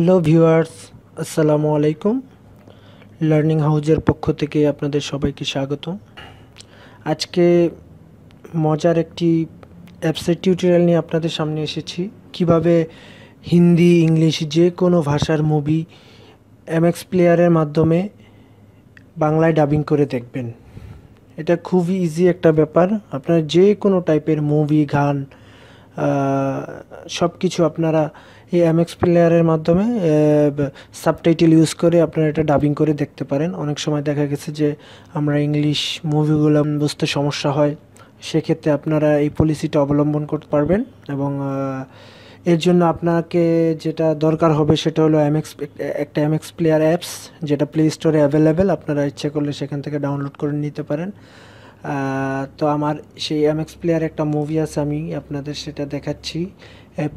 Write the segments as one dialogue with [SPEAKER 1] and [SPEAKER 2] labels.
[SPEAKER 1] Hello viewers, আসসালামু আলাইকুম। Learning হাউজের পক্ষ থেকে আপনাদের সবাইকে স্বাগত। আজকে মজার একটি অ্যাপসের টিউটোরিয়াল নিয়ে আপনাদের সামনে এসেছি। কিভাবে হিন্দি, ইংলিশ যে কোনো ভাষার মুভি এমএক্স প্লেয়ারের মাধ্যমে বাংলায় ডাবিং করে দেখবেন। এটা খুবই ইজি একটা ব্যাপার। আপনারা যে কোনো টাইপের মুভি, গান সব কিছু আপনারা এই এমএক্স প্লেয়ারের মাধ্যমে সাবটাইটেল ইউজ করে আপনারা এটা ডাবিং করে দেখতে পারেন। অনেক সময় দেখা গেছে যে আমরা ইংলিশ মুভিগুলো বুঝতে সমস্যা হয়, সেক্ষেত্রে আপনারা এই পলিসিটা অবলম্বন করতে পারবেন। এবং এর জন্য আপনাকে যেটা দরকার হবে সেটা হলো একটা এমএক্স প্লেয়ার অ্যাপস, যেটা প্লে স্টোরে অ্যাভেলেবেল। আপনারা ইচ্ছে করলে সেখান থেকে ডাউনলোড করে নিতে পারেন। তো আমার সেই এমএক্স প্লেয়ার একটা মুভি আছে, আমি আপনাদের সেটা দেখাচ্ছি,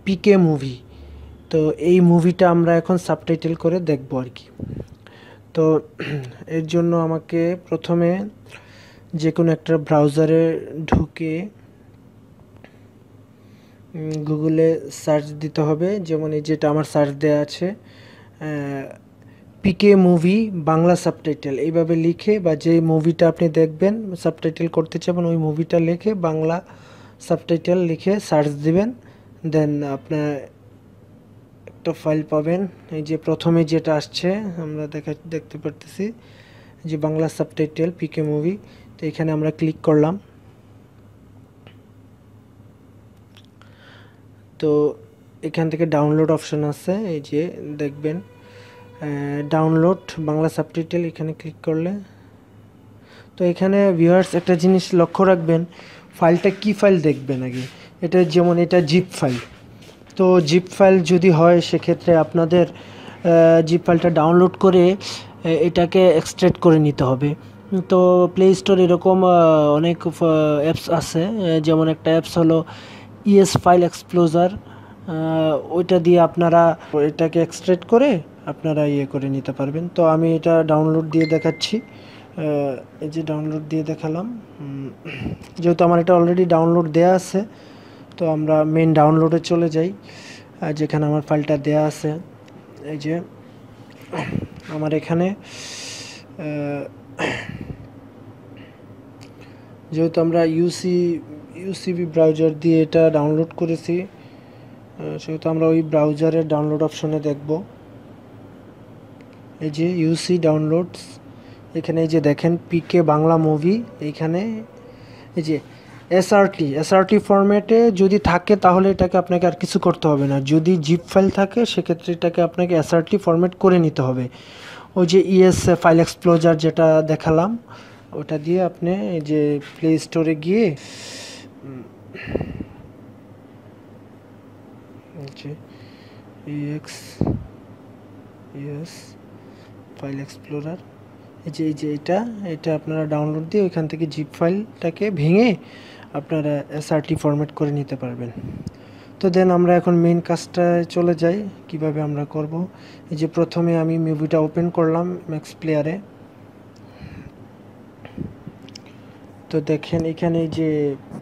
[SPEAKER 1] পিকে মুভি। তো এই মুভিটা আমরা এখন সাবটাইটেল করে দেখব আর কি। তো এর জন্য আমাকে প্রথমে যে কোনো একটা ব্রাউজারে ঢুকে গুগলে সার্চ দিতে হবে। যেমন এই যেটা আমার সার্চ দেওয়া আছে, পিকে মুভি বাংলা সাবটাইটেল, এইভাবে লিখে বা যে মুভিটা আপনি দেখবেন সাবটাইটেল করতে চাবেন ওই মুভিটা লিখে বাংলা সাবটাইটেল লিখে সার্চ দিবেন। দেন আপনার একটা ফাইল পাবেন। এই যে প্রথমে যেটা আসছে আমরা দেখতে পারতেছি যে বাংলা সাবটাইটেল পিকে মুভি। তো এখানে আমরা ক্লিক করলাম। তো এখান থেকে ডাউনলোড অপশন আছে, এই যে দেখবেন ডাউনলোড বাংলা সাবটাইটেল, এখানে ক্লিক করলে। তো এখানে ভিউয়ার্স একটা জিনিস লক্ষ্য রাখবেন, ফাইলটা কি ফাইল দেখবেন আগে। এটা যেমন এটা জিপ ফাইল। তো জিপ ফাইল যদি হয় সেক্ষেত্রে আপনাদের জিপ ফাইলটা ডাউনলোড করে এটাকে এক্সট্রাক্ট করে নিতে হবে। তো প্লে স্টোর এরকম অনেক অ্যাপস আছে, যেমন একটা অ্যাপস হলো ইএস ফাইল এক্সপ্লোজার। ওইটা দিয়ে আপনারা এটাকে এক্সট্রাক্ট করে আপনারা করে নিতে পারবেন। তো আমি এটা ডাউনলোড দিয়ে দেখাচ্ছি। এই যে ডাউনলোড দিয়ে দেখালাম। যেহেতু আমার এটা অলরেডি ডাউনলোড দেয়া আছে, তো আমরা মেন ডাউনলোডে চলে যাই, যেখানে আমার ফাইলটা দেয়া আছে। এই যে আমার এখানে যেহেতু আমরা ইউসিবি ব্রাউজার দিয়ে এটা ডাউনলোড করেছি, সেহেতু আমরা ওই ব্রাউজারের ডাউনলোড অপশনে দেখব। এই যে ইউসি ডাউনলোডস, এখানে এই যে দেখেন পিকে বাংলা মুভি। এইখানে এই যে এসআরটি ফরম্যাটে যদি থাকে তাহলে এটাকে আপনাকে আর কিছু করতে হবে না। যদি জিপ ফাইল থাকে সেক্ষেত্রে এটাকে আপনাকে এসআরটি ফরম্যাট করে নিতে হবে। ওই যে ইএস ফাইল এক্সপ্লোজার যেটা দেখালাম ওটা দিয়ে আপনি এই যে প্লে স্টোরে গিয়ে ইএস ফাইল এক্সপ্লোরার, এই যে এটা আপনারা ডাউনলোড দিয়ে ওইখান থেকে জিপ ফাইলটাকে ভেঙে আপনারা এসআরটি ফরম্যাট করে নিতে পারবেন। তো দেন আমরা এখন মেইন কাজটায় চলে যাই, কিভাবে আমরা করব। এই যে প্রথমে আমি মুভিটা ওপেন করলাম ম্যাক্স প্লেয়ারে। তো দেখেন এখানে যে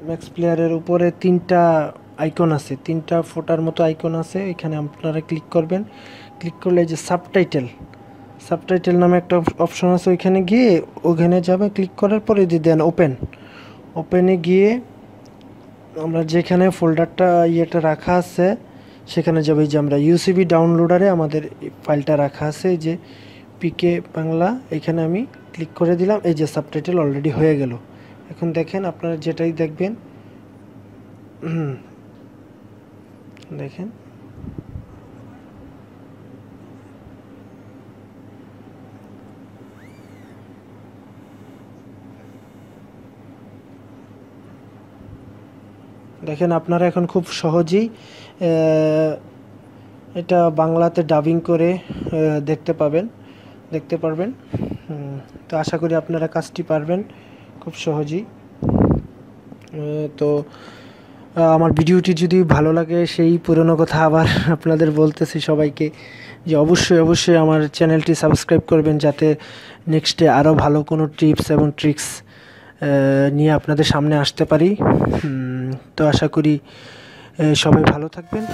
[SPEAKER 1] ম্যাক্স প্লেয়ারের উপরে তিনটা আইকন আছে, তিনটা ফোটার মতো আইকন আছে, এখানে আপনারা ক্লিক করবেন। ক্লিক করলে যে সাবটাইটেল নামে একটা অপশন আছে, ওইখানে গিয়ে ওখানে যাবে। ক্লিক করার পরে যে দেন ওপেনে গিয়ে আমরা যেখানে ফোল্ডারটা রাখা আছে সেখানে যাবে। যে আমরা ইউসিবি ডাউনলোডারে আমাদের ফাইলটা রাখা আছে, এই যে পিকে বাংলা, এখানে আমি ক্লিক করে দিলাম। এই যে সাবটাইটেল অলরেডি হয়ে গেল। এখন দেখেন আপনারা যেটাই দেখবেন, দেখেন আপনারা এখন খুব সহজেই এটা বাংলাতে ডাবিং করে দেখতে পারবেন। তো আশা করি আপনারা কাজটি পারবেন খুব সহজেই। তো আমার ভিডিওটি যদি ভালো লাগে, সেই পুরনো কথা আবার আপনাদের বলতেছি সবাইকে, যে অবশ্যই আমার চ্যানেলটি সাবস্ক্রাইব করবেন, যাতে নেক্সটে আরও ভালো কোনো টিপস এবং ট্রিক্স নিয়ে আপনাদের সামনে আসতে পারি। তো আশা করি সবাই ভালো থাকবেন।